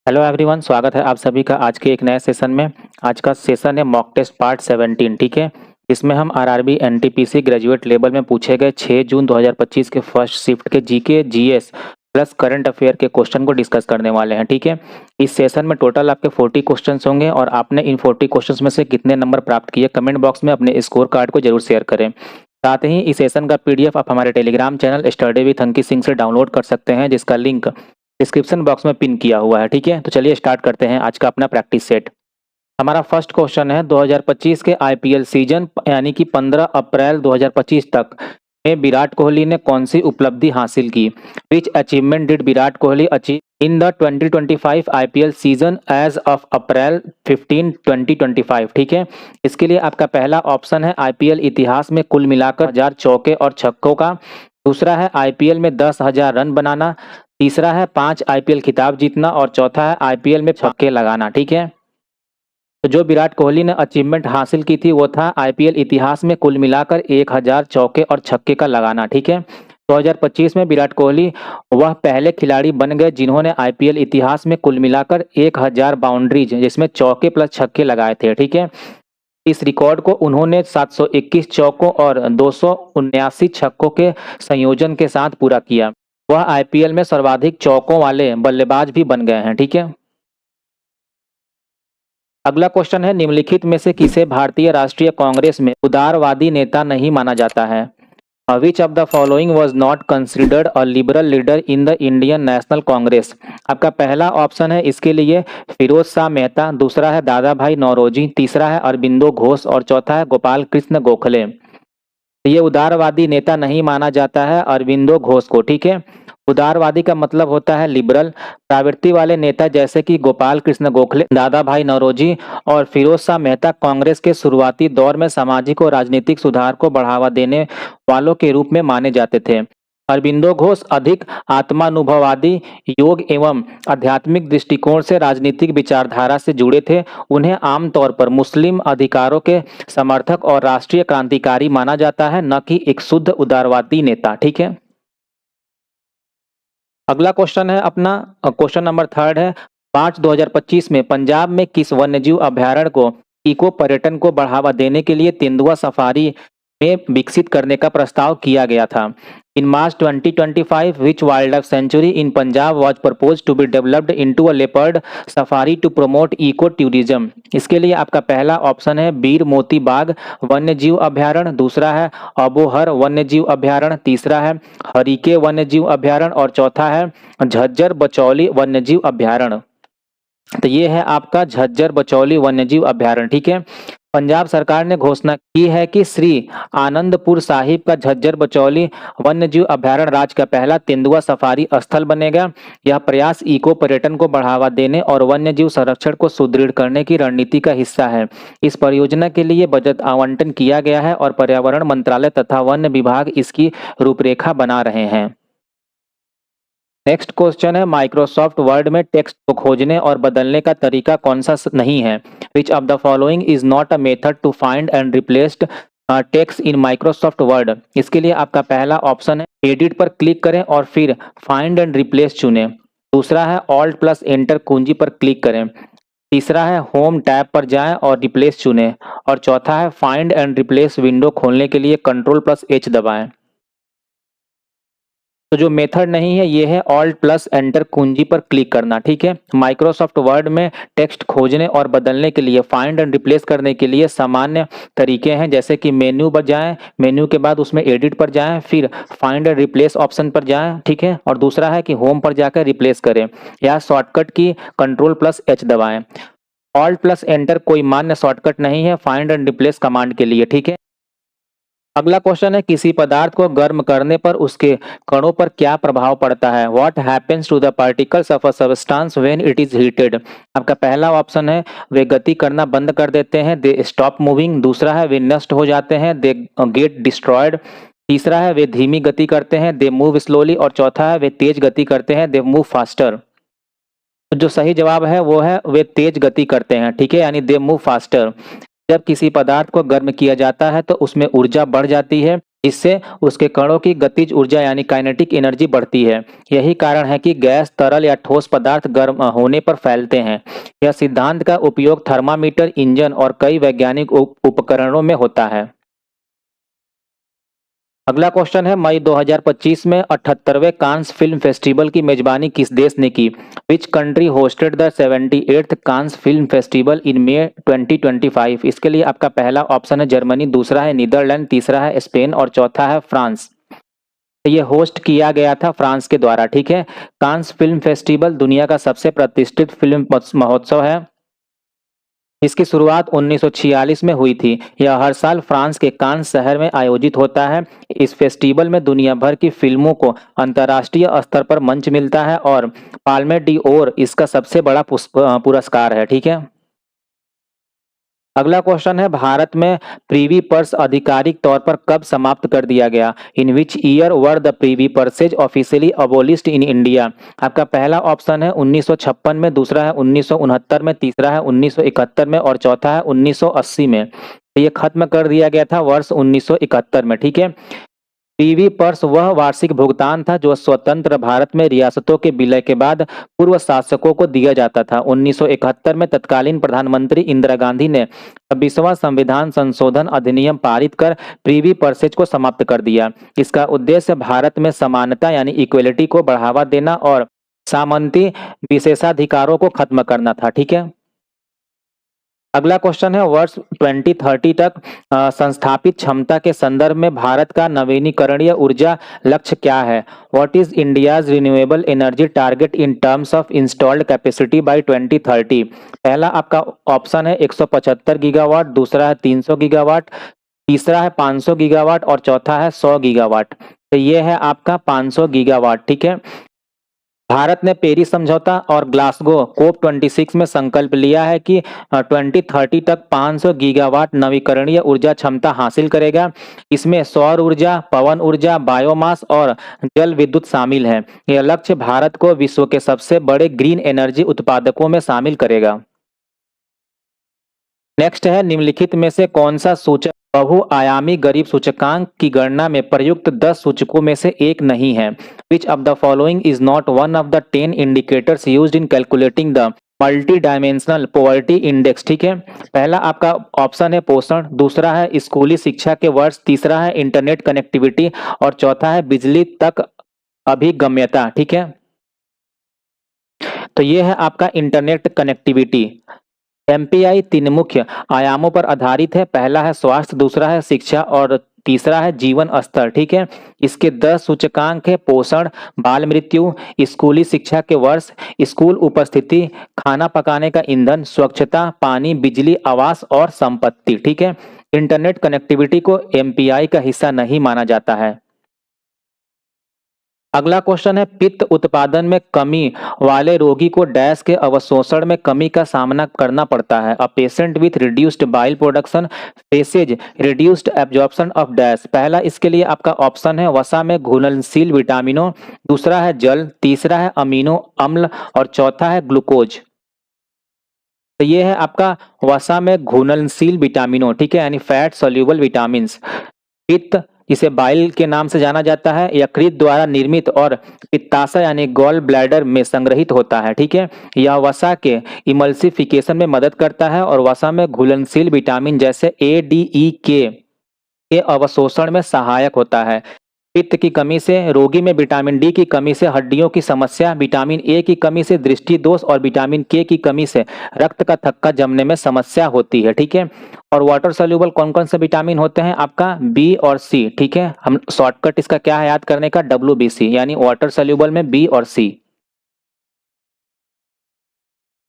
Hello everyone, स्वागत है आप सभी का आज के एक नए सेशन में। आज का सेशन है मॉक टेस्ट पार्ट 17, ठीक है। इसमें हम आरआरबी एनटीपीसी ग्रेजुएट लेवल में पूछे गए 6 जून 2025 के फर्स्ट शिफ्ट के GK GS plus current affair के क्वेश्चन को डिस्कस करने वाले हैं, ठीक है। इस सेशन में टोटल आपके 40 क्वेश्चन होंगे और आपने इन 40 क्वेश्चन में से कितने नंबर प्राप्त किए कमेंट बॉक्स में अपने स्कोर कार्ड को जरूर शेयर करें। साथ ही इस सेशन का पीडीएफ आप हमारे Telegram channel study with Ankit Singh से डाउनलोड कर सकते हैं, जिसका लिंक डिस्क्रिप्शन बॉक्स में पिन किया हुआ है, ठीक है। तो चलिए स्टार्ट करते हैं आज का अपना प्रैक्टिस सेट। हमारा फर्स्ट क्वेश्चन है 2025 के आईपीएल सीजन यानी कि 15 अप्रैल 2025 तक में विराट कोहली ने कौन सी उपलब्धि हासिल की। Which achievement did Virat Kohli achieve in the 2025 IPL season as of April 15 2025, ठीक है। इसके लिए आपका पहला ऑप्शन है आईपीएल इतिहास में कुल मिलाकर 1000 चौके और छक्कों का। दूसरा है आईपीएल में 10,000 रन बनाना। तीसरा है 5 आईपीएल खिताब जीतना और चौथा है आईपीएल में छक्के लगाना, ठीक है। तो जो विराट कोहली ने अचीवमेंट हासिल की थी वो था आईपीएल इतिहास में कुल मिलाकर 1000 चौके और छक्के का लगाना, ठीक है। 2025 में विराट कोहली वह पहले खिलाड़ी बन गए जिन्होंने आईपीएल इतिहास में कुल मिलाकर 1000 बाउंड्रीज जिसमें चौके प्लस छक्के लगाए थे, ठीक है। इस रिकॉर्ड को उन्होंने 721 चौकों और 279 छक्कों के संयोजन के साथ पूरा किया। वह आईपीएल में सर्वाधिक चौकों वाले बल्लेबाज भी बन गए हैं, ठीक है। अगला क्वेश्चन है निम्नलिखित में से किसे भारतीय राष्ट्रीय कांग्रेस में उदारवादी नेता नहीं माना जाता है। Which of the following was not considered a liberal leader in the Indian national Congress. आपका पहला ऑप्शन है इसके लिए फिरोज शाह मेहता, दूसरा है दादा भाई नौरोजी, तीसरा है अरबिंदो घोष और चौथा है गोपाल कृष्ण गोखले। ये उदारवादी नेता नहीं माना जाता है अरबिंदो घोष को, ठीक है। उदारवादी का मतलब होता है लिबरल। प्रवृत्ति वाले नेता जैसे कि गोपाल कृष्ण गोखले, दादा भाई नौरोजी और फिरोज शाह मेहता कांग्रेस के शुरुआती दौर में सामाजिक और राजनीतिक सुधार को बढ़ावा देने वालों के रूप में माने जाते थे। अरबिंदो घोष अधिक आत्मानुभववादी, योग एवं आध्यात्मिक दृष्टिकोण से राजनीतिक विचारधारा से जुड़े थे। उन्हें आमतौर पर मुस्लिम अधिकारों के समर्थक और राष्ट्रीय क्रांतिकारी माना जाता है, न कि एक शुद्ध उदारवादी नेता, ठीक है। अगला क्वेश्चन है अपना क्वेश्चन नंबर 3 है 5/2025 में पंजाब में किस वन्यजीव अभ्यारण्य को इको पर्यटन को बढ़ावा देने के लिए तेंदुआ सफारी में विकसित करने का प्रस्ताव किया गया था। In March 2025 which wildlife sanctuary in Punjab was propose to be developed into a leopard safari to promote eco tourism. इसके लिए आपका पहला ऑप्शन है बीर मोती बाग वन्यजीव अभ्यारण्य, दूसरा है अबोहर वन्यजीव अभ्यारण्य, तीसरा है हरीके वन्यजीव अभ्यारण्य और चौथा है झज्जर बचौली वन्यजीव अभ्यारण्य। तो ये है आपका झज्जर बचौली वन्यजीव अभ्यारण्य, ठीक है। पंजाब सरकार ने घोषणा की है कि श्री आनंदपुर साहिब का झज्जर बचौली वन्यजीव अभ्यारण्य राज्य का पहला तेंदुआ सफारी स्थल बनेगा। यह प्रयास इको पर्यटन को बढ़ावा देने और वन्यजीव संरक्षण को सुदृढ़ करने की रणनीति का हिस्सा है। इस परियोजना के लिए बजट आवंटन किया गया है और पर्यावरण मंत्रालय तथा वन विभाग इसकी रूपरेखा बना रहे हैं। नेक्स्ट क्वेश्चन है माइक्रोसॉफ्ट वर्ड में टेक्स्ट को खोजने और बदलने का तरीका कौन सा नहीं है। Which of the following is not a method to find and replaced text in Microsoft Word. इसके लिए आपका पहला ऑप्शन है एडिट पर क्लिक करें और फिर फाइंड एंड रिप्लेस चुनें। दूसरा है ऑल्ट प्लस एंटर कुंजी पर क्लिक करें। तीसरा है होम टैब पर जाएं और रिप्लेस चुनें और चौथा है फाइंड एंड रिप्लेस विंडो खोलने के लिए कंट्रोल प्लस एच दबाएं। तो जो मेथड नहीं है ये है ऑल्ट प्लस एंटर कुंजी पर क्लिक करना, ठीक है। माइक्रोसॉफ्ट वर्ड में टेक्स्ट खोजने और बदलने के लिए फाइंड एंड रिप्लेस करने के लिए सामान्य तरीके हैं, जैसे कि मेन्यू पर जाएं, मेन्यू के बाद उसमें एडिट पर जाएं, फिर फाइंड एंड रिप्लेस ऑप्शन पर जाएं, ठीक है। और दूसरा है कि होम पर जाकर रिप्लेस करें या शॉर्टकट की कंट्रोल प्लस एच दबाएं। ऑल्ट प्लस एंटर कोई मान्य शॉर्टकट नहीं है फाइंड एंड रिप्लेस कमांड के लिए, ठीक है। अगला क्वेश्चन है किसी पदार्थ को गर्म करने पर उसके कणों पर क्या प्रभाव पड़ता है। What happens to the particles of a substance when it is heated. आपका पहला ऑप्शन है वे गति करना बंद कर देते हैं, दे स्टॉप मूविंग। दूसरा है वे नष्ट हो जाते हैं, दे गेट डिस्ट्रॉयड। तीसरा है वे धीमी गति करते हैं, दे मूव स्लोली। और चौथा है वे तेज गति करते हैं, दे मूव फास्टर। तो जो सही जवाब है वो है वे तेज गति करते हैं, ठीक है, यानी दे मूव फास्टर। जब किसी पदार्थ को गर्म किया जाता है तो उसमें ऊर्जा बढ़ जाती है जिससे उसके कणों की गतिज ऊर्जा यानी काइनेटिक एनर्जी बढ़ती है। यही कारण है कि गैस, तरल या ठोस पदार्थ गर्म होने पर फैलते हैं। यह सिद्धांत का उपयोग थर्मामीटर, इंजन और कई वैज्ञानिक उपकरणों में होता है। अगला क्वेश्चन है, मई 2025 में 78वें कांस फिल्म फेस्टिवल की मेजबानी किस देश ने की? Which country hosted the 78th Cannes film festival in May 2025? इसके लिए आपका पहला ऑप्शन है जर्मनी, दूसरा है नीदरलैंड, तीसरा है स्पेन और चौथा है फ्रांस। ये होस्ट किया गया था फ्रांस के द्वारा, ठीक है। कांस फिल्म फेस्टिवल दुनिया का सबसे प्रतिष्ठित फिल्म महोत्सव है। इसकी शुरुआत 1946 में हुई थी। यह हर साल फ्रांस के कांस शहर में आयोजित होता है। इस फेस्टिवल में दुनिया भर की फिल्मों को अंतर्राष्ट्रीय स्तर पर मंच मिलता है और पाल्मे डी ओर इसका सबसे बड़ा पुरस्कार है, ठीक है। अगला क्वेश्चन है, भारत में प्रीवी पर्स आधिकारिक तौर पर कब समाप्त कर दिया गया? In which year were the privy purses officially abolished in India? आपका पहला ऑप्शन है 1956 में, दूसरा है 1969 में, तीसरा है 1971 में और चौथा है 1980 में। तो ये खत्म कर दिया गया था वर्ष 1971 में, ठीक है। पीवी पर्स वह वार्षिक भुगतान था जो स्वतंत्र भारत में रियासतों के विलय के बाद पूर्व शासकों को दिया जाता था। 1971 में तत्कालीन प्रधानमंत्री इंदिरा गांधी ने 26वां संविधान संशोधन अधिनियम पारित कर प्रीवी पर्सेज को समाप्त कर दिया। इसका उद्देश्य भारत में समानता यानी इक्वलिटी को बढ़ावा देना और सामंती विशेषाधिकारों को खत्म करना था, ठीक है। अगला क्वेश्चन है, वर्ष 2030 तक संस्थापित क्षमता के संदर्भ में भारत का नवीनीकरणीय ऊर्जा लक्ष्य क्या है? What is India's renewable energy target in terms of installed capacity by 2030? पहला आपका ऑप्शन है 175 गीगावाट, दूसरा है 300 गीगावाट, तीसरा है 500 गीगावाट और चौथा है 100 गीगावाट। तो ये है आपका 500 गीगावाट, ठीक है। भारत ने पेरिस समझौता और ग्लासगो COP26 में संकल्प लिया है कि 2030 तक 500 गीगावाट नवीकरणीय ऊर्जा क्षमता हासिल करेगा। इसमें सौर ऊर्जा, पवन ऊर्जा, बायोमास और जल विद्युत शामिल है। यह लक्ष्य भारत को विश्व के सबसे बड़े ग्रीन एनर्जी उत्पादकों में शामिल करेगा। नेक्स्ट है, निम्नलिखित में से कौन सा सूचक बहुआयामी गरीब सूचकांक की गणना में प्रयुक्त 10 सूचकों में से एक नहीं है? Which of the following is not one of the 10 indicators used in calculating the multi dimensional poverty index? ठीक है, पहला आपका ऑप्शन है पोषण, दूसरा है स्कूली शिक्षा के वर्ष, तीसरा है इंटरनेट कनेक्टिविटी और चौथा है बिजली तक अभिगम्यता। ठीक है, तो ये है आपका इंटरनेट कनेक्टिविटी। एमपीआई 3 मुख्य आयामों पर आधारित है। पहला है स्वास्थ्य, दूसरा है शिक्षा और तीसरा है जीवन स्तर। ठीक है, इसके 10 सूचकांक है पोषण, बाल मृत्यु, स्कूली शिक्षा के वर्ष, स्कूल उपस्थिति, खाना पकाने का ईंधन, स्वच्छता, पानी, बिजली, आवास और संपत्ति। ठीक है, इंटरनेट कनेक्टिविटी को एमपीआई का हिस्सा नहीं माना जाता है। अगला क्वेश्चन है, पित्त उत्पादन में कमी वाले रोगी को डैश के अवशोषण में कमी का सामना करना पड़ता है। A patient with reduced bile production faces reduced absorption of dash. पहला इसके लिए आपका ऑप्शन है वसा में घुलनशील विटामिनों, दूसरा है जल, तीसरा है अमीनो अम्ल और चौथा है ग्लूकोज। तो ये है आपका वसा में घुलनशील विटामिनों। ठीक है, यानी फैट सोल्यूबल विटामिन्स। पित्त इसे बाइल के नाम से जाना जाता है, यकृत द्वारा निर्मित और पित्ताशय यानी गॉल ब्लैडर में संग्रहित होता है। ठीक है, यह वसा के इमल्सिफिकेशन में मदद करता है और वसा में घुलनशील विटामिन जैसे ए, डी, ई के अवशोषण में सहायक होता है। पित्त की कमी से रोगी में विटामिन डी की कमी से हड्डियों की समस्या, विटामिन ए की कमी से दृष्टि दोष और विटामिन के की कमी से रक्त का थक्का जमने में समस्या होती है। ठीक है, और वाटर सोल्यूबल कौन कौन से विटामिन होते हैं? आपका बी और सी। ठीक है, हम शॉर्टकट इसका क्या है याद करने का? WBC, यानी वाटर सोल्यूबल में बी और सी।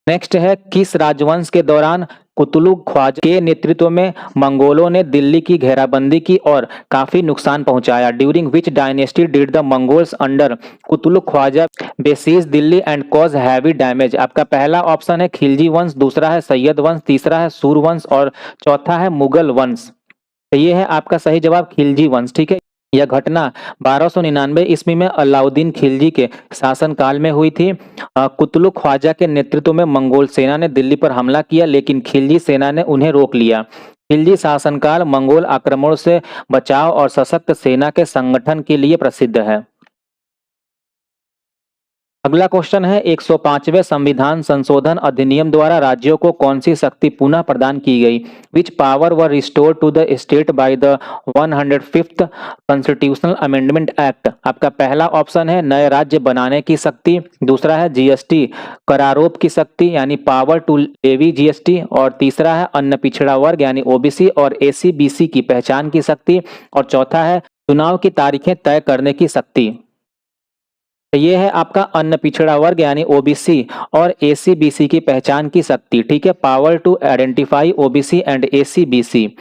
नेक्स्ट है, किस राजवंश के दौरान कुतुलुक ख्वाजा के नेतृत्व में मंगोलों ने दिल्ली की घेराबंदी की और काफी नुकसान पहुंचाया? During which dynasty did the Mongols under Qutlugh Khwaja besiege Delhi and cause heavy damage? आपका पहला ऑप्शन है खिलजी वंश, दूसरा है सैयद वंश, तीसरा है सूर वंश और चौथा है मुगल वंश। तो ये है आपका सही जवाब खिलजी वंश। ठीक है, यह घटना 1299 ईस्वी में अलाउद्दीन खिलजी के शासनकाल में हुई थी। कुतुलुक ख्वाजा के नेतृत्व में मंगोल सेना ने दिल्ली पर हमला किया, लेकिन खिलजी सेना ने उन्हें रोक लिया। खिलजी शासनकाल मंगोल आक्रमणों से बचाव और सशक्त सेना के संगठन के लिए प्रसिद्ध है। अगला क्वेश्चन है 105वें संविधान संशोधन अधिनियम द्वारा राज्यों को कौन सी शक्ति पुनः प्रदान की गई? Which power were restored to the state by the 105th constitutional amendment act? आपका पहला ऑप्शन है नए राज्य बनाने की शक्ति, दूसरा है जीएसटी करारोप की शक्ति यानी पावर टू लेवी जीएसटी, और तीसरा है अन्य पिछड़ा वर्ग यानी ओबीसी और एसी बीसी की पहचान की शक्ति, और चौथा है चुनाव की तारीखें तय करने की शक्ति। ये है आपका अन्य पिछड़ा वर्ग यानी ओबीसी और एसी बीसी की पहचान की शक्ति, ठीक है, power to identify OBC and SEBC.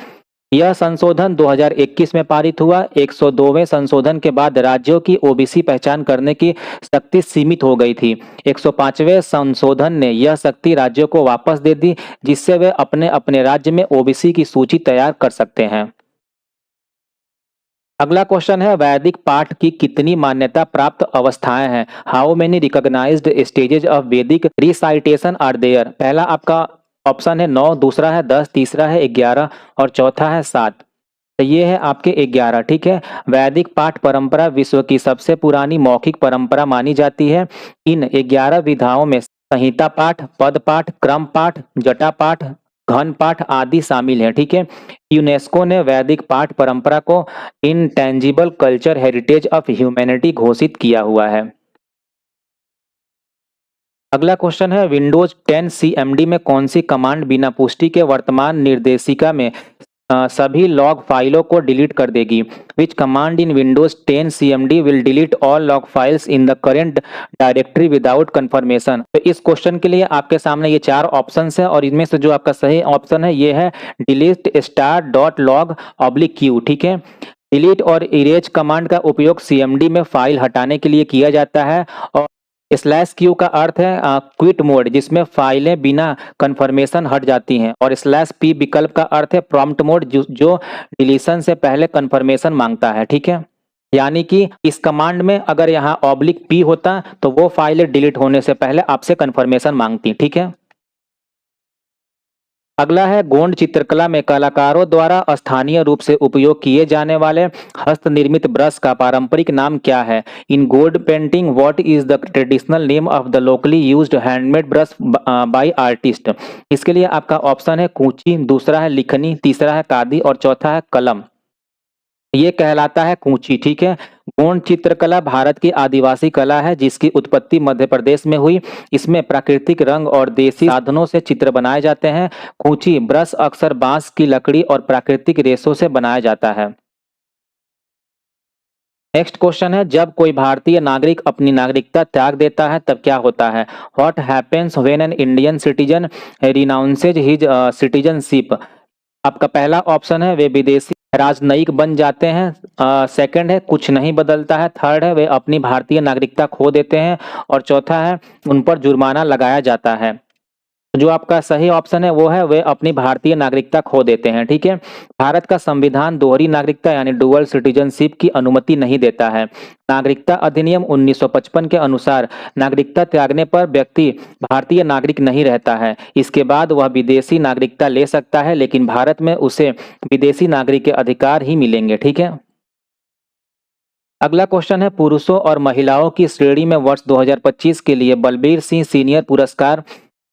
यह संशोधन 2021 में पारित हुआ। 102वें संशोधन के बाद राज्यों की ओबीसी पहचान करने की शक्ति सीमित हो गई थी। 105वें संशोधन ने यह शक्ति राज्यों को वापस दे दी, जिससे वे अपने अपने राज्य में ओबीसी की सूची तैयार कर सकते हैं। अगला क्वेश्चन है वैदिक पाठ की कितनी मान्यता प्राप्त अवस्थाएं हैं? How many recognised stages of Vedic recitation are there? पहला आपका ऑप्शन है 9, दूसरा है 10, तीसरा है 11 और चौथा है 7। तो ये है आपके 11, ठीक है। वैदिक पाठ परंपरा विश्व की सबसे पुरानी मौखिक परंपरा मानी जाती है। इन 11 विधाओं में संहिता पाठ, पद पाठ, क्रम पाठ, जटा पाठ, घन पाठ आदि शामिल है, ठीक है। यूनेस्को ने वैदिक पाठ परंपरा को intangible culture heritage of humanity घोषित किया हुआ है। अगला क्वेश्चन है विंडोज 10 सीएमडी में कौन सी कमांड बिना पुष्टि के वर्तमान निर्देशिका में सभी लॉग फाइलों को डिलीट कर देगी? विच command in Windows 10 CMD will delete all log files in the current directory without confirmation? तो इस क्वेश्चन के लिए आपके सामने ये 4 ऑप्शंस है और इनमें से जो आपका सही ऑप्शन है ये है डिलीट *log/q, ठीक है। डिलीट और इरेज कमांड का उपयोग सीएमडी में फाइल हटाने के लिए किया जाता है, और /q का अर्थ है क्विट मोड, जिसमें फाइलें बिना कंफर्मेशन हट जाती हैं, और /p विकल्प का अर्थ है प्रॉम्प्ट मोड, जो डिलीशन से पहले कंफर्मेशन मांगता है, ठीक है। यानी कि इस कमांड में अगर यहाँ /p होता तो वो फाइलें डिलीट होने से पहले आपसे कंफर्मेशन मांगती, ठीक है। अगला है गोंड चित्रकला में कलाकारों द्वारा स्थानीय रूप से उपयोग किए जाने वाले हस्तनिर्मित ब्रश का पारंपरिक नाम क्या है? In Gond painting what is the traditional name of the locally used handmade brush by artist? इसके लिए आपका ऑप्शन है कूंची, दूसरा है लिखनी, तीसरा है कादी और चौथा है कलम। ये कहलाता है कूंची, ठीक है। गोंड चित्रकला भारत की आदिवासी कला है जिसकी उत्पत्ति मध्य प्रदेश में हुई। इसमें प्राकृतिक रंग और देसी साधनों से चित्र बनाए जाते हैं। कूंची ब्रश अक्सर बांस की लकड़ी और प्राकृतिक रेशों से बनाया जाता है। नेक्स्ट क्वेश्चन है जब कोई भारतीय नागरिक अपनी नागरिकता त्याग देता है तब क्या होता है? What happens when an Indian citizen renounces his citizenship? आपका पहला ऑप्शन है वे विदेशी राजनयिक बन जाते हैं, सेकंड है कुछ नहीं बदलता है, थर्ड है वे अपनी भारतीय नागरिकता खो देते हैं, और चौथा है उन पर जुर्माना लगाया जाता है। जो आपका सही ऑप्शन है वो है वे अपनी भारतीय नागरिकता खो देते हैं, ठीक है। भारत का संविधान दोहरी नागरिकता यानी डुअल सिटीजनशिप की अनुमति नहीं देता है। नागरिकता अधिनियम 1955 के अनुसार नागरिकता त्यागने पर व्यक्ति भारतीय नागरिक नहीं रहता है। इसके बाद वह विदेशी नागरिकता ले सकता है, लेकिन भारत में उसे विदेशी नागरिक के अधिकार ही मिलेंगे, ठीक है। अगला क्वेश्चन है पुरुषों और महिलाओं की श्रेणी में वर्ष 2025 के लिए बलबीर सिंह सीनियर पुरस्कार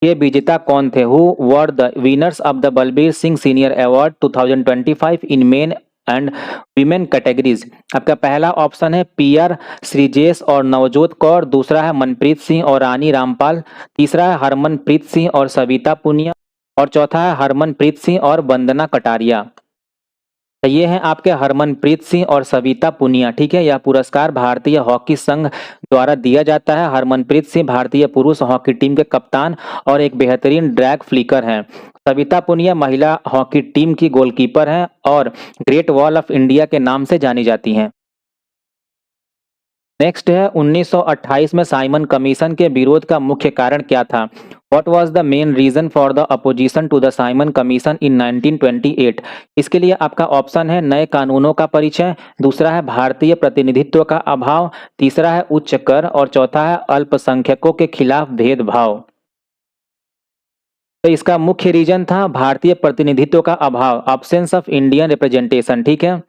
के विजेता कौन थे? Who were the winners of the Balbir Singh senior award 2025 in main and women categories? आपका पहला ऑप्शन है PR श्रीजेश और नवजोत कौर, दूसरा है मनप्रीत सिंह और रानी रामपाल, तीसरा है हरमनप्रीत सिंह और सविता पुनिया, और चौथा है हरमनप्रीत सिंह और वंदना कटारिया। तो ये हैं आपके हरमनप्रीत सिंह और सविता पुनिया, ठीक है। यह पुरस्कार भारतीय हॉकी संघ द्वारा दिया जाता है। हरमनप्रीत सिंह भारतीय पुरुष हॉकी टीम के कप्तान और एक बेहतरीन ड्रैग फ्लिकर हैं। सविता पुनिया महिला हॉकी टीम की गोलकीपर हैं और ग्रेट वॉल ऑफ इंडिया के नाम से जानी जाती हैं। नेक्स्ट है 1928 में साइमन कमीशन के विरोध का मुख्य कारण क्या था? What was the main reason for the opposition to the Simon Commission in 1928? इसके लिए आपका ऑप्शन है नए कानूनों का परिचय, दूसरा है भारतीय प्रतिनिधित्व का अभाव, तीसरा है उच्च कर और चौथा है अल्पसंख्यकों के खिलाफ भेदभाव। तो इसका मुख्य रीजन था भारतीय प्रतिनिधित्व का अभाव, अब्सेंस ऑफ इंडियन रिप्रेजेंटेशन, ठीक है।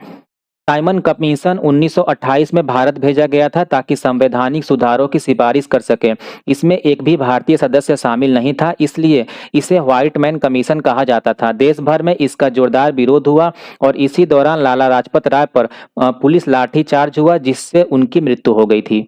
साइमन कमीशन 1928 में भारत भेजा गया था ताकि संवैधानिक सुधारों की सिफारिश कर सके। इसमें एक भी भारतीय सदस्य शामिल नहीं था, इसलिए इसे व्हाइट मैन कमीशन कहा जाता था। देश भर में इसका जोरदार विरोध हुआ और इसी दौरान लाला लाजपत राय पर पुलिस लाठीचार्ज हुआ, जिससे उनकी मृत्यु हो गई थी।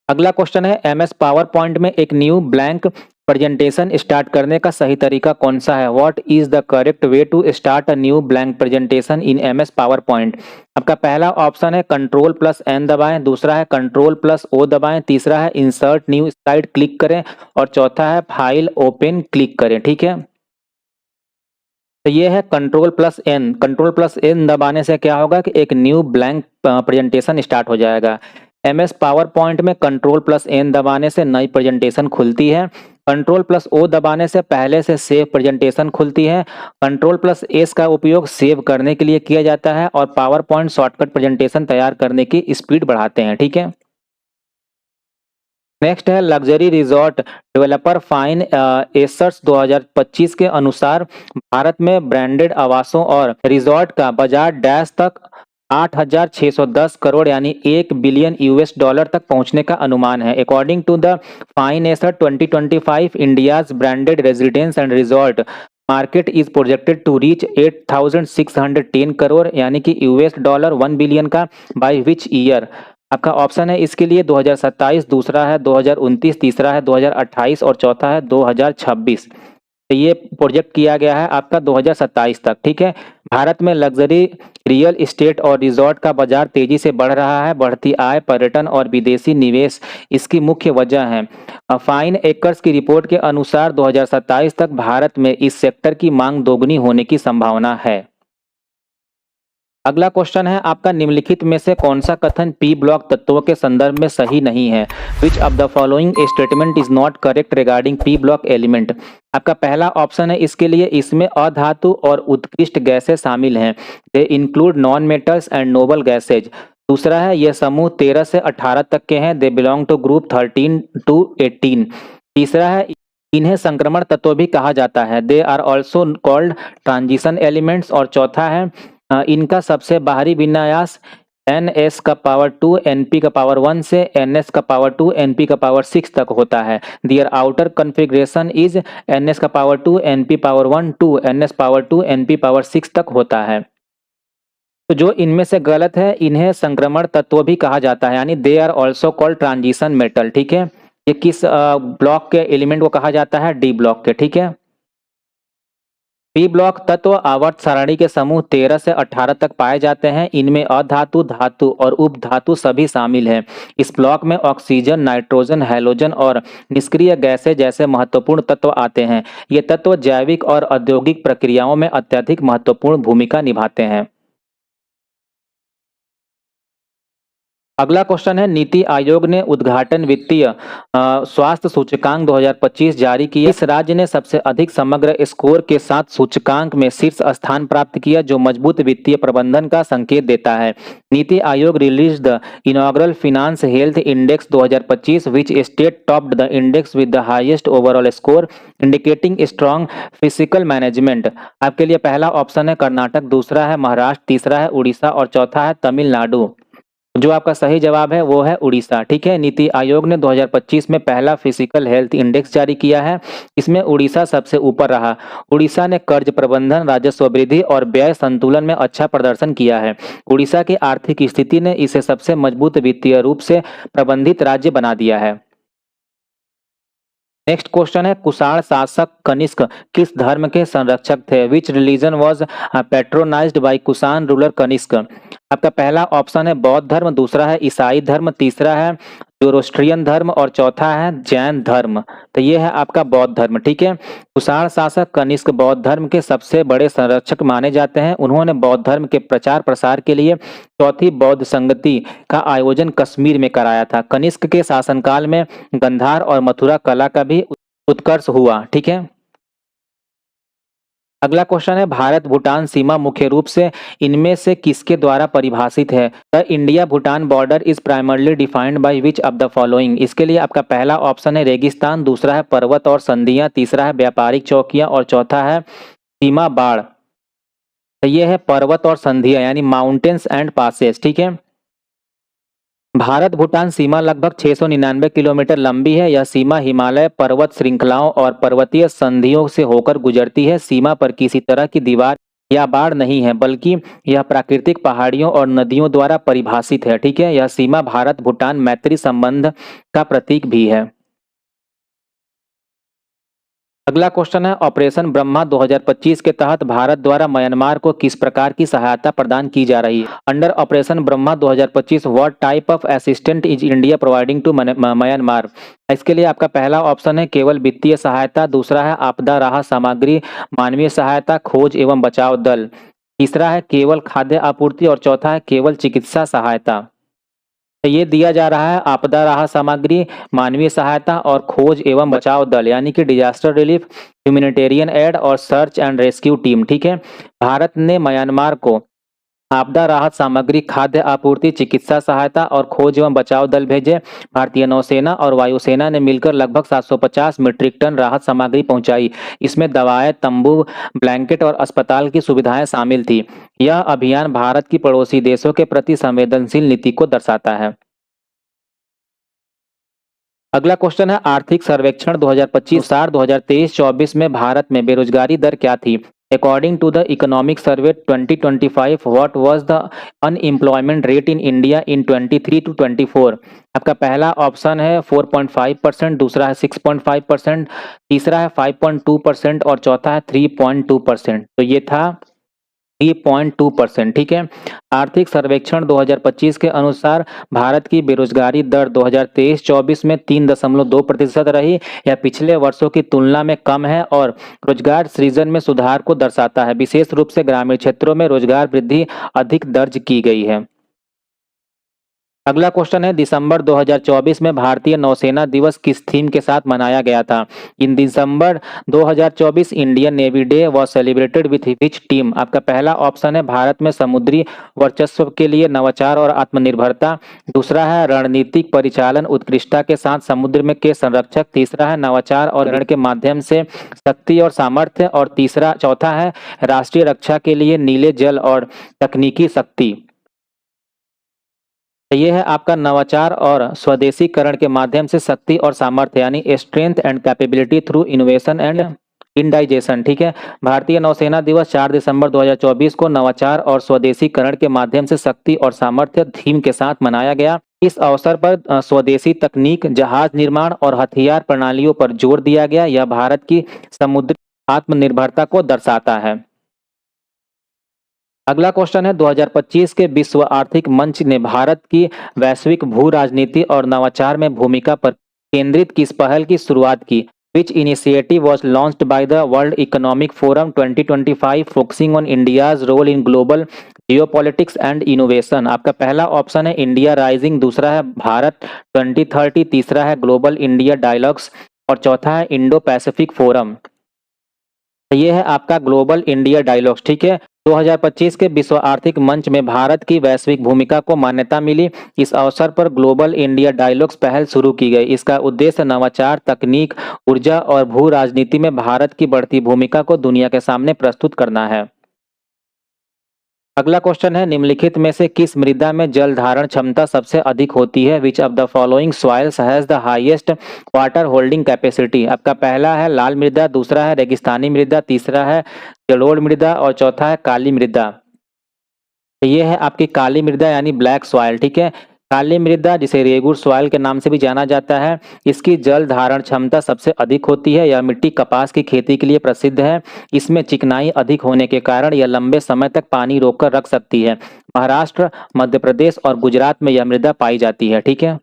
अगला क्वेश्चन है, एमएस पावर पॉइंट में एक न्यू ब्लैंक प्रेजेंटेशन स्टार्ट करने का सही तरीका कौन सा है? What is the correct way to start a new blank presentation in MS PowerPoint? आपका पहला ऑप्शन है कंट्रोल प्लस एन दबाएं, दूसरा है कंट्रोल प्लस ओ दबाएं, तीसरा है इंसर्ट न्यू स्लाइड क्लिक करें और चौथा है फाइल ओपन क्लिक करें, ठीक है। तो ये है control plus N. Control plus N दबाने से क्या होगा कि एक न्यू ब्लैंक प्रेजेंटेशन स्टार्ट हो जाएगा। एमएस पावर पॉइंट में कंट्रोल प्लस एन दबाने से नई प्रेजेंटेशन खुलती है। कंट्रोल प्लस ओ दबाने से पहले से सेव प्रेजेंटेशन खुलती है। कंट्रोल प्लस एस का उपयोग सेव करने के लिए किया जाता है और पावर पॉइंट शॉर्टकट प्रेजेंटेशन तैयार करने की स्पीड बढ़ाते हैं, ठीक है। नेक्स्ट है लग्जरी रिजॉर्ट डेवलपर फाइन एसर्ट्स 2025 के अनुसार भारत में ब्रांडेड आवासों और रिजॉर्ट का बाजार डैश तक 8,610 करोड़ यानी 1 बिलियन यूएस डॉलर तक पहुंचने का अनुमान है। According to the fine assert 2025 India's branded residence and resort market is projected to reach 8,610 crore यानी कि यूएस डॉलर 1 बिलियन का बाय विच ईयर? आपका ऑप्शन है इसके लिए 2027, दूसरा है 2029, तीसरा है 2028 और चौथा है 2026। तो ये प्रोजेक्ट किया गया है आपका 2027 तक, ठीक है। भारत में लग्जरी रियल एस्टेट और रिजॉर्ट का बाजार तेजी से बढ़ रहा है। बढ़ती आय, पर्यटन और विदेशी निवेश इसकी मुख्य वजह है। फाइन एकर्स की रिपोर्ट के अनुसार 2027 तक भारत में इस सेक्टर की मांग दोगुनी होने की संभावना है। अगला क्वेश्चन है आपका, निम्नलिखित में से कौन सा कथन पी ब्लॉक तत्वों के संदर्भ में सही नहीं है? Which of the following statement is not correct regarding P block element? आपका पहला ऑप्शन है इसके लिए, इसमें अधातु और उत्कृष्ट गैसें शामिल हैं। They include non metals and noble gases. दूसरा है ये समूह 13 से 18 तक के हैं। They belong to group 13 to 18। तीसरा है इन्हें संक्रमण तत्व भी कहा जाता है। They are also called transition elements. और चौथा है इनका सबसे बाहरी विन्यास NS का पावर 2 NP का पावर 1 से NS का पावर 2 NP का पावर 6 तक होता है। दियर आउटर कॉन्फ़िगरेशन इज NS का power 2 NP power 1 to NS power 2 NP power 6 तक होता है। तो जो इनमें से गलत है, इन्हें संक्रमण तत्व भी कहा जाता है, यानी they are also called transition metal, ठीक है। ये किस ब्लॉक के एलिमेंट को कहा जाता है? डी ब्लॉक के, ठीक है। पी ब्लॉक तत्व आवर्त सारणी के समूह 13 से 18 तक पाए जाते हैं। इनमें अधातु, धातु और उपधातु सभी शामिल हैं। इस ब्लॉक में ऑक्सीजन, नाइट्रोजन, हैलोजन और निष्क्रिय गैसें जैसे महत्वपूर्ण तत्व आते हैं। ये तत्व जैविक और औद्योगिक प्रक्रियाओं में अत्यधिक महत्वपूर्ण भूमिका निभाते हैं। अगला क्वेश्चन है, नीति आयोग ने उद्घाटन वित्तीय स्वास्थ्य सूचकांक 2025 जारी किया। इस राज्य ने सबसे अधिक समग्र स्कोर के साथ सूचकांक में शीर्ष स्थान प्राप्त किया, जो मजबूत वित्तीय प्रबंधन का संकेत देता है। NITI Aayog release the inaugural finance health index 2025 which state topped the index with the highest overall score indicating strong physical management. आपके लिए पहला ऑप्शन है कर्नाटक, दूसरा है महाराष्ट्र, तीसरा है उड़ीसा और चौथा है तमिलनाडु। जो आपका सही जवाब है वो है उड़ीसा, ठीक है। नीति आयोग ने 2025 में पहला फिजिकल हेल्थ इंडेक्स जारी किया है। इसमें उड़ीसा सबसे ऊपर रहा। उड़ीसा ने कर्ज प्रबंधन, राजस्व वृद्धि और व्यय संतुलन में अच्छा प्रदर्शन किया है। उड़ीसा की आर्थिक स्थिति ने इसे सबसे मजबूत वित्तीय रूप से प्रबंधित राज्य बना दिया है। नेक्स्ट क्वेश्चन है, कुषाण शासक कनिष्क किस धर्म के संरक्षक थे? Which religion was patronised by Kushan ruler Kanishka? आपका पहला ऑप्शन है बौद्ध धर्म, दूसरा है ईसाई धर्म, तीसरा है जोरोस्ट्रियन धर्म और चौथा है जैन धर्म। तो ये है आपका बौद्ध धर्म, ठीक है। कुषाण शासक कनिष्क बौद्ध धर्म के सबसे बड़े संरक्षक माने जाते हैं। उन्होंने बौद्ध धर्म के प्रचार प्रसार के लिए चौथी बौद्ध संगति का आयोजन कश्मीर में कराया था। कनिष्क के शासनकाल में गंधार और मथुरा कला का भी उत्कर्ष हुआ, ठीक है। अगला क्वेश्चन है भारत भूटान सीमा मुख्य रूप से इनमें से किसके द्वारा परिभाषित है? The India Bhutan border is primarily defined by which of the following? इसके लिए आपका पहला ऑप्शन है रेगिस्तान, दूसरा है पर्वत और संधियां, तीसरा है व्यापारिक चौकियां और चौथा है सीमा बाढ़। तो ये है पर्वत और संधियां यानी माउंटेन्स एंड पासेस, ठीक है। भारत भूटान सीमा लगभग 699 किलोमीटर लंबी है। यह सीमा हिमालय पर्वत श्रृंखलाओं और पर्वतीय संधियों से होकर गुजरती है। सीमा पर किसी तरह की दीवार या बाढ़ नहीं है, बल्कि यह प्राकृतिक पहाड़ियों और नदियों द्वारा परिभाषित है, ठीक है। यह सीमा भारत भूटान मैत्री संबंध का प्रतीक भी है। अगला क्वेश्चन है ऑपरेशन ब्रह्मा 2025 के तहत भारत द्वारा म्यांमार को किस प्रकार की सहायता प्रदान की जा रही है? Under operation Brahma 2025 what type of assistant is India providing to Myanmar? इसके लिए आपका पहला ऑप्शन है केवल वित्तीय सहायता, दूसरा है आपदा राहत सामग्री, मानवीय सहायता, खोज एवं बचाव दल, तीसरा है केवल खाद्य आपूर्ति और चौथा है केवल चिकित्सा सहायता। तो ये दिया जा रहा है आपदा राहत सामग्री, मानवीय सहायता और खोज एवं बचाव दल यानी कि डिजास्टर रिलीफ, ह्यूमैनिटेरियन एड और सर्च एंड रेस्क्यू टीम, ठीक है। भारत ने म्यांमार को आपदा राहत सामग्री, खाद्य आपूर्ति, चिकित्सा सहायता और खोज एवं बचाव दल भेजे। भारतीय नौसेना और वायुसेना ने मिलकर लगभग 750 मीट्रिक टन राहत सामग्री पहुंचाई। इसमें दवाएं, तंबू, ब्लैंकेट और अस्पताल की सुविधाएं शामिल थी। यह अभियान भारत की पड़ोसी देशों के प्रति संवेदनशील नीति को दर्शाता है। अगला क्वेश्चन है आर्थिक सर्वेक्षण 2025 अनुसार 2023-24 में भारत में बेरोजगारी दर क्या थी? According to the economic survey 2025 what was the unemployment rate in India in 23 to 24? आपका पहला ऑप्शन है 4.5%, दूसरा है 6.5%, तीसरा है 5.2% और चौथा है 3.2%। तो ये था 3.2%, ठीक है। आर्थिक सर्वेक्षण 2025 के अनुसार भारत की बेरोजगारी दर 2023-24 में 3.2% रही। यह पिछले वर्षों की तुलना में कम है और रोजगार सृजन में सुधार को दर्शाता है। विशेष रूप से ग्रामीण क्षेत्रों में रोजगार वृद्धि अधिक दर्ज की गई है। अगला क्वेश्चन है दिसंबर 2024 में भारतीय नौसेना दिवस किस थीम के साथ मनाया गया था? इन दिसंबर 2024 Indian navy day was celebrated with which team? आपका पहला ऑप्शन है भारत में समुद्री वर्चस्व के लिए नवाचार और आत्मनिर्भरता, दूसरा है रणनीतिक परिचालन उत्कृष्टता के साथ समुद्र में के संरक्षक, तीसरा है नवाचार और रण के माध्यम से शक्ति और सामर्थ्य और चौथा है राष्ट्रीय रक्षा के लिए नीले जल और तकनीकी शक्ति। ये है आपका नवाचार और स्वदेशीकरण के माध्यम से शक्ति और सामर्थ्य यानी strength and capability through innovation and indigestion, ठीक है। भारतीय नौसेना दिवस 4 दिसंबर 2024 को नवाचार और स्वदेशीकरण के माध्यम से शक्ति और सामर्थ्य थीम के साथ मनाया गया। इस अवसर पर स्वदेशी तकनीक, जहाज निर्माण और हथियार प्रणालियों पर जोर दिया गया। यह भारत की समुद्री आत्मनिर्भरता को दर्शाता है। अगला क्वेश्चन है 2025 के विश्व आर्थिक मंच ने भारत की वैश्विक भू राजनीति और नवाचार में भूमिका पर केंद्रित किस पहल की शुरुआत की? Which initiative was launched by the World Economic Forum 2025 focusing on India's role in global geopolitics and innovation? आपका पहला ऑप्शन है इंडिया राइजिंग, दूसरा है भारत 2030, तीसरा है ग्लोबल इंडिया डायलॉग्स और चौथा है इंडो पैसिफिक फोरम। ये है आपका ग्लोबल इंडिया डायलॉग्स, ठीक है। 2025 के विश्व आर्थिक मंच में भारत की वैश्विक भूमिका को मान्यता मिली। इस अवसर पर ग्लोबल इंडिया डायलॉग्स पहल शुरू की गई। इसका उद्देश्य नवाचार, तकनीक, ऊर्जा और भू राजनीति में भारत की बढ़ती भूमिका को दुनिया के सामने प्रस्तुत करना है। अगला क्वेश्चन है निम्नलिखित में से किस मृदा में जल धारण क्षमता सबसे अधिक होती है? Which of the following soils has the highest water holding capacity? आपका पहला है लाल मृदा, दूसरा है रेगिस्तानी मृदा, तीसरा है जलोढ़ मृदा और चौथा है काली मृदा। ये है आपकी काली मृदा यानी ब्लैक सॉइल, ठीक है। काली मृदा जिसे रेगुर सॉइल के नाम से भी जाना जाता है, इसकी जल धारण क्षमता सबसे अधिक होती है। यह मिट्टी कपास की खेती के लिए प्रसिद्ध है। इसमें चिकनाई अधिक होने के कारण यह लंबे समय तक पानी रोककर रख सकती है। महाराष्ट्र, मध्य प्रदेश और गुजरात में यह मृदा पाई जाती है, ठीक है।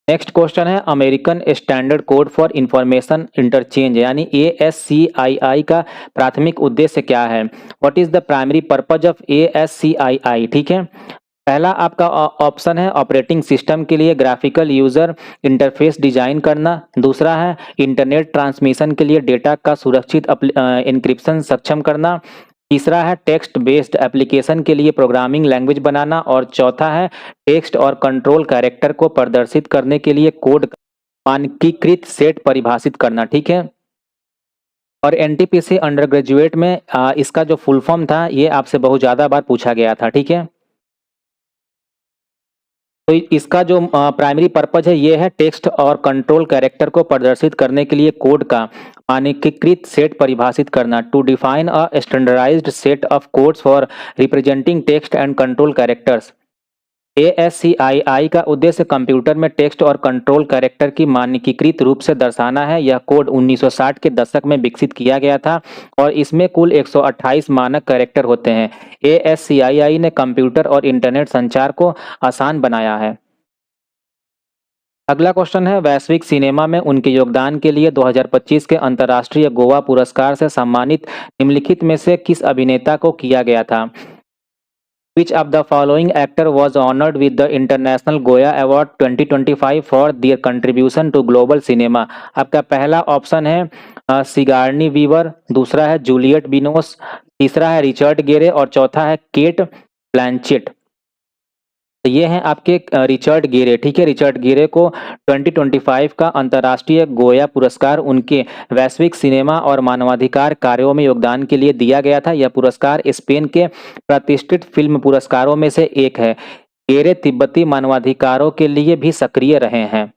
नेक्स्ट क्वेश्चन है American standard code for information interchange यानी ASCII का प्राथमिक उद्देश्य क्या है? What is the primary purpose of ASCII? ठीक है। पहला आपका ऑप्शन है ऑपरेटिंग सिस्टम के लिए ग्राफिकल यूजर इंटरफेस डिजाइन करना। दूसरा है इंटरनेट ट्रांसमिशन के लिए डेटा का सुरक्षित एन्क्रिप्शन सक्षम करना। तीसरा है टेक्स्ट बेस्ड एप्लीकेशन के लिए प्रोग्रामिंग लैंग्वेज बनाना। और चौथा है टेक्स्ट और कंट्रोल कैरेक्टर को प्रदर्शित करने के लिए कोड मानकीकृत सेट परिभाषित करना। ठीक है। और एनटीपीसी अंडर ग्रेजुएट में इसका जो फुल फॉर्म था ये आपसे बहुत ज़्यादा बार पूछा गया था। ठीक है। तो इसका जो प्राइमरी पर्पज है ये है टेक्स्ट और कंट्रोल कैरेक्टर को प्रदर्शित करने के लिए कोड का मानकीकृत सेट परिभाषित करना। To define a standardised set of codes for representing text and control characters. ASCII का उद्देश्य कंप्यूटर में टेक्स्ट और कंट्रोल कैरेक्टर की मानकीकृत रूप से दर्शाना है। यह कोड 1960 के दशक में विकसित किया गया था और इसमें कुल 128 मानक कैरेक्टर होते हैं। ASCII ने कंप्यूटर और इंटरनेट संचार को आसान बनाया है। अगला क्वेश्चन है वैश्विक सिनेमा में उनके योगदान के लिए 2025 के अंतर्राष्ट्रीय गोवा पुरस्कार से सम्मानित निम्नलिखित में से किस अभिनेता को किया गया था? Which of the following actor was honored with the International Goya Award 2025 for their contribution to global cinema? आपका पहला ऑप्शन है सिगार्नी वीवर, दूसरा है जूलियट बिनोस, तीसरा है रिचर्ड गेरे और चौथा है केट ब्लैंचेट। तो ये हैं आपके रिचर्ड गेरे। ठीक है। रिचर्ड गेरे को 2025 का अंतर्राष्ट्रीय गोया पुरस्कार उनके वैश्विक सिनेमा और मानवाधिकार कार्यों में योगदान के लिए दिया गया था। यह पुरस्कार स्पेन के प्रतिष्ठित फिल्म पुरस्कारों में से एक है। गेरे तिब्बती मानवाधिकारों के लिए भी सक्रिय रहे हैं।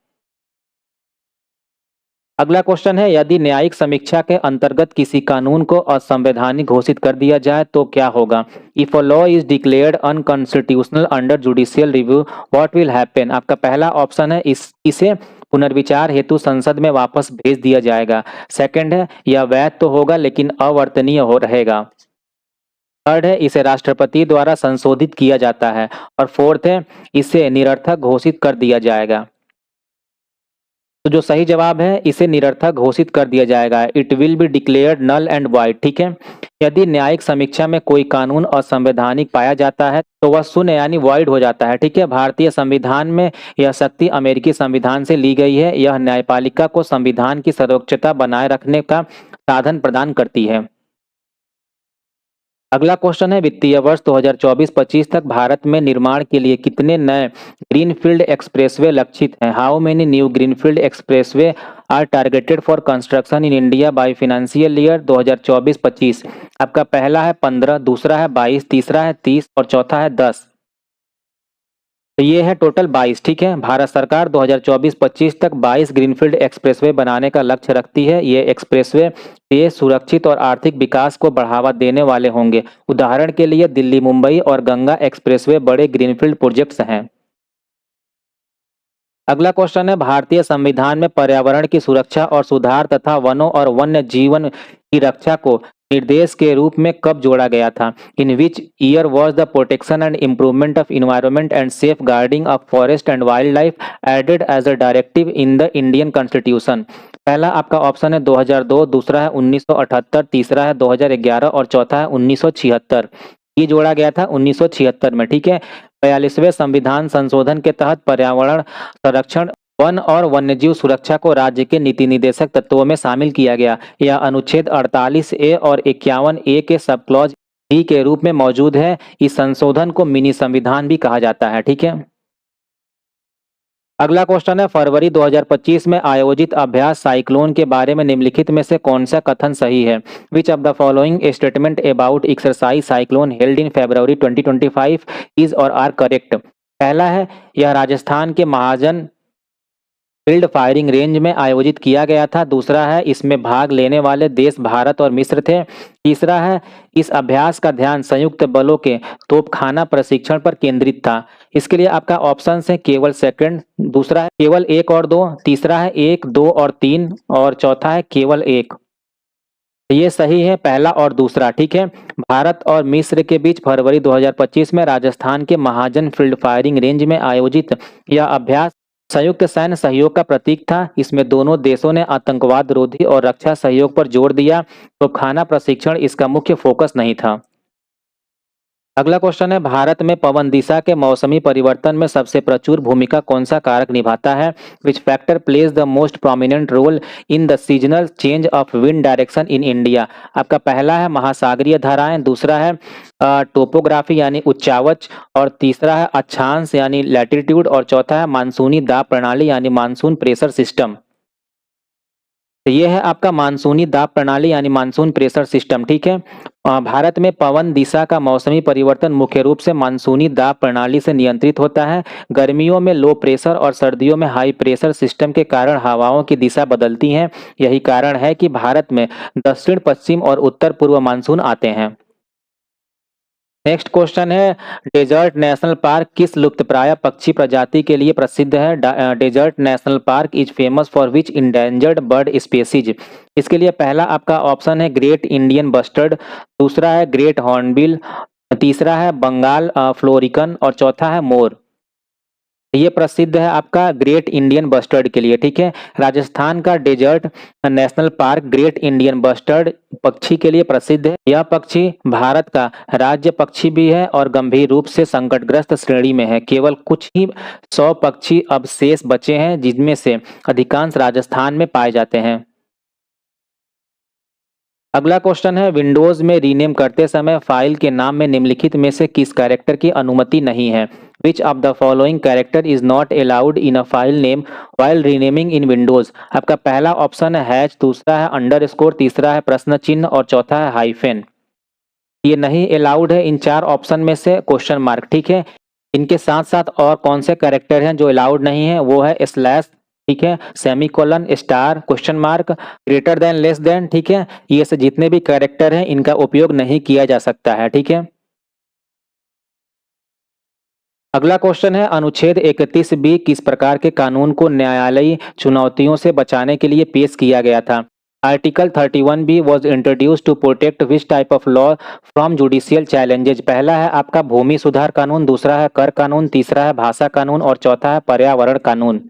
अगला क्वेश्चन है यदि न्यायिक समीक्षा के अंतर्गत किसी कानून को असंवैधानिक घोषित कर दिया जाए तो क्या होगा? If a law is declared unconstitutional under judicial review what will happen? आपका पहला ऑप्शन है इसे पुनर्विचार हेतु संसद में वापस भेज दिया जाएगा। सेकंड है यह वैध तो होगा लेकिन अवर्तनीय हो रहेगा। थर्ड है इसे राष्ट्रपति द्वारा संशोधित किया जाता है। और फोर्थ है इसे निरर्थक घोषित कर दिया जाएगा। तो जो सही जवाब है इसे निरर्थक घोषित कर दिया जाएगा। It will be declared null and void. ठीक है। यदि न्यायिक समीक्षा में कोई कानून असंवैधानिक पाया जाता है तो वह शून्य यानी वॉइड हो जाता है। ठीक है। भारतीय संविधान में यह शक्ति अमेरिकी संविधान से ली गई है। यह न्यायपालिका को संविधान की सर्वोच्चता बनाए रखने का साधन प्रदान करती है। अगला क्वेश्चन है वित्तीय वर्ष 2024-25 तक भारत में निर्माण के लिए कितने नए ग्रीनफील्ड एक्सप्रेसवे लक्षित हैं? How many new greenfield expressway are targeted for construction in India by financial year 2024-25? आपका पहला है 15, दूसरा है 22, तीसरा है 30 और चौथा है 10। तो ये है टोटल 22। ठीक है। भारत सरकार 2024-25 तक 22 ग्रीनफील्ड एक्सप्रेसवे बनाने का लक्ष्य रखती है। ये एक्सप्रेसवे तेज, सुरक्षित और आर्थिक विकास को बढ़ावा देने वाले होंगे। उदाहरण के लिए दिल्ली मुंबई और गंगा एक्सप्रेसवे बड़े ग्रीनफील्ड प्रोजेक्ट्स हैं। अगला क्वेश्चन है भारतीय संविधान में पर्यावरण की सुरक्षा और सुधार तथा वनों और वन्य जीवन की रक्षा को निर्देश के रूप में कब जोड़ा गया था? In which year was the protection and improvement of environment and safeguarding of forest and wildlife added as a directive in the Indian constitution? पहला आपका ऑप्शन है 2002, दूसरा है 1978, तीसरा है 2011 और चौथा है 1976। ये जोड़ा गया था 1976 में। ठीक है। 42वें संविधान संशोधन के तहत पर्यावरण संरक्षण, वन और वन्यजीव सुरक्षा को राज्य के नीति निर्देशक तत्वों में शामिल किया गया। यह अनुच्छेद 48A और 51A के सब क्लॉज डी के रूप में मौजूद है। इस संशोधन को मिनी संविधान भी कहा जाता है। ठीक है। अगला क्वेश्चन है फरवरी 2025 में आयोजित अभ्यास साइक्लोन के बारे में निम्नलिखित में से कौन सा कथन सही है? Which of the following statement about exercise cyclone held in February 2025 is और आर करेक्ट? पहला है यह राजस्थान के महाजन फील्ड फायरिंग रेंज में आयोजित किया गया था। दूसरा है इसमें भाग लेने वाले देश भारत और मिस्र थे। तीसरा है इस अभ्यास का ध्यान संयुक्त बलों के तोपखाना प्रशिक्षण पर केंद्रित था। इसके लिए आपका ऑप्शन है केवल सेकंड, दूसरा है केवल 1 और 2, तीसरा है 1, 2 और 3 और चौथा है केवल 1। ये सही है पहला और दूसरा। ठीक है। भारत और मिस्र के बीच फरवरी 2025 में राजस्थान के महाजन फील्ड फायरिंग रेंज में आयोजित यह अभ्यास संयुक्त सैन्य सहयोग का प्रतीक था। इसमें दोनों देशों ने आतंकवाद रोधी और रक्षा सहयोग पर जोर दिया। तो खाना प्रशिक्षण इसका मुख्य फोकस नहीं था। अगला क्वेश्चन है, भारत में पवन दिशा के मौसमी परिवर्तन में सबसे प्रचुर भूमिका कौन सा कारक निभाता है? Which factor plays the most prominent role in the seasonal change of wind direction in India? आपका पहला है महासागरीय धाराएं, दूसरा है टोपोग्राफी यानी उच्चावच, और तीसरा है अक्षांश यानी लैटिट्यूड, और चौथा है मानसूनी दाब प्रणाली यानी मानसून प्रेशर सिस्टम। तो ये है आपका मानसूनी दाब प्रणाली यानी मानसून प्रेशर सिस्टम, ठीक है। भारत में पवन दिशा का मौसमी परिवर्तन मुख्य रूप से मानसूनी दाब प्रणाली से नियंत्रित होता है। गर्मियों में लो प्रेशर और सर्दियों में हाई प्रेशर सिस्टम के कारण हवाओं की दिशा बदलती हैं। यही कारण है कि भारत में दक्षिण पश्चिम और उत्तर पूर्व मानसून आते हैं। नेक्स्ट क्वेश्चन है, डेजर्ट नेशनल पार्क किस लुप्तप्राय पक्षी प्रजाति के लिए प्रसिद्ध है? Desert national park is famous for which endangered bird species? इसके लिए पहला आपका ऑप्शन है ग्रेट इंडियन बस्टर्ड, दूसरा है ग्रेट हॉर्नबिल, तीसरा है बंगाल फ्लोरिकन, और चौथा है मोर। ये प्रसिद्ध है आपका ग्रेट इंडियन बस्टर्ड के लिए, ठीक है। राजस्थान का desert national park great Indian bustard पक्षी के लिए प्रसिद्ध है। यह पक्षी भारत का राज्य पक्षी भी है और गंभीर रूप से संकटग्रस्त श्रेणी में है। केवल कुछ ही 100 पक्षी अब शेष बचे हैं, जिनमें से अधिकांश राजस्थान में पाए जाते हैं। अगला क्वेश्चन है, विंडोज में रीनेम करते समय फाइल के नाम में निम्नलिखित में से किस कैरेक्टर की अनुमति नहीं है? Which of the following character is not allowed in a file name while renaming in Windows? आपका पहला ऑप्शन है हैश, दूसरा है अंडरस्कोर, तीसरा है प्रश्न चिन्ह, और चौथा है हाइफेन। ये नहीं अलाउड है इन चार ऑप्शन में से क्वेश्चन मार्क, ठीक है। इनके साथ साथ और कौन से कैरेक्टर हैं जो अलाउड नहीं है? वो है स्लैश, ठीक है, semicolon, star, question mark, greater than, less than, ठीक है। ये से जितने भी कैरेक्टर हैं इनका उपयोग नहीं किया जा सकता है, ठीक है। अगला क्वेश्चन है, अनुच्छेद 31 बी किस प्रकार के कानून को न्यायालयी चुनौतियों से बचाने के लिए पेश किया गया था? Article 31 B was introduce to protect which type of law from judicial challenges? पहला है आपका भूमि सुधार कानून, दूसरा है कर कानून, तीसरा है भाषा कानून, और चौथा है पर्यावरण कानून।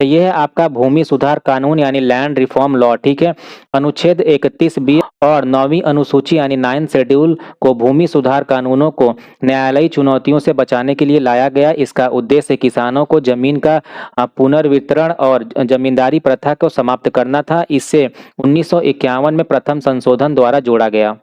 तो ये है आपका भूमि सुधार कानून यानी लैंड रिफॉर्म लॉ, ठीक है। अनुच्छेद 31 बी और 9वीं अनुसूची यानी 9th शेड्यूल को भूमि सुधार कानूनों को न्यायालयी चुनौतियों से बचाने के लिए लाया गया। इसका उद्देश्य किसानों को जमीन का पुनर्वितरण और जमींदारी प्रथा को समाप्त करना था। इससे 1951 में प्रथम संशोधन द्वारा जोड़ा गया।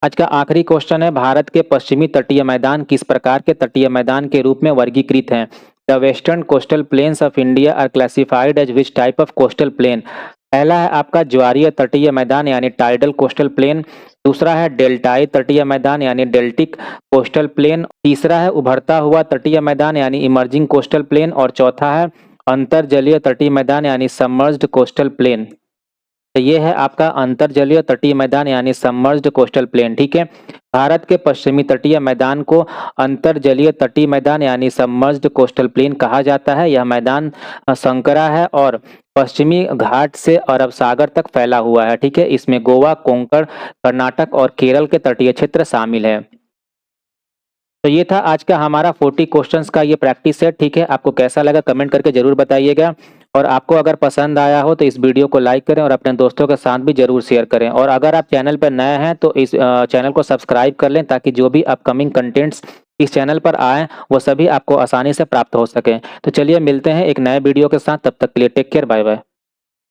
आज का आखिरी क्वेश्चन है, भारत के पश्चिमी तटीय मैदान किस प्रकार के तटीय मैदान के रूप में वर्गीकृत हैं? The western coastal plains of India are classified as which type of coastal plain? पहला है आपका ज्वारीय तटीय मैदान यानी टाइडल कोस्टल प्लेन, दूसरा है डेल्टाई तटीय मैदान यानी डेल्टिक कोस्टल प्लेन, तीसरा है उभरता हुआ तटीय मैदान यानी इमर्जिंग कोस्टल प्लेन, और चौथा है अंतरजलीय तटीय मैदान यानी सबमर्ज्ड कोस्टल प्लेन। तो ये है आपका अंतरजलीय तटीय मैदान यानी सबमर्ज्ड कोस्टल प्लेन, ठीक है। भारत के पश्चिमी तटीय मैदान को अंतरजलीय तटीय मैदान यानी सबमर्ज्ड कोस्टल प्लेन कहा जाता है। यह मैदान संकरा है और पश्चिमी घाट से अरब सागर तक फैला हुआ है, ठीक है। इसमें गोवा, कोंकण, कर्नाटक और केरल के तटीय क्षेत्र शामिल है। तो ये था आज का हमारा 40 क्वेश्चंस का ये प्रैक्टिस सेट, ठीक है। आपको कैसा लगा कमेंट करके जरूर बताइएगा, और आपको अगर पसंद आया हो तो इस वीडियो को लाइक करें और अपने दोस्तों के साथ भी जरूर शेयर करें। और अगर आप चैनल पर नए हैं तो इस चैनल को सब्सक्राइब कर लें, ताकि जो भी अपकमिंग कंटेंट्स इस चैनल पर आए वो सभी आपको आसानी से प्राप्त हो सकें। तो चलिए मिलते हैं एक नए वीडियो के साथ, तब तक के लिए टेक केयर, बाय बाय।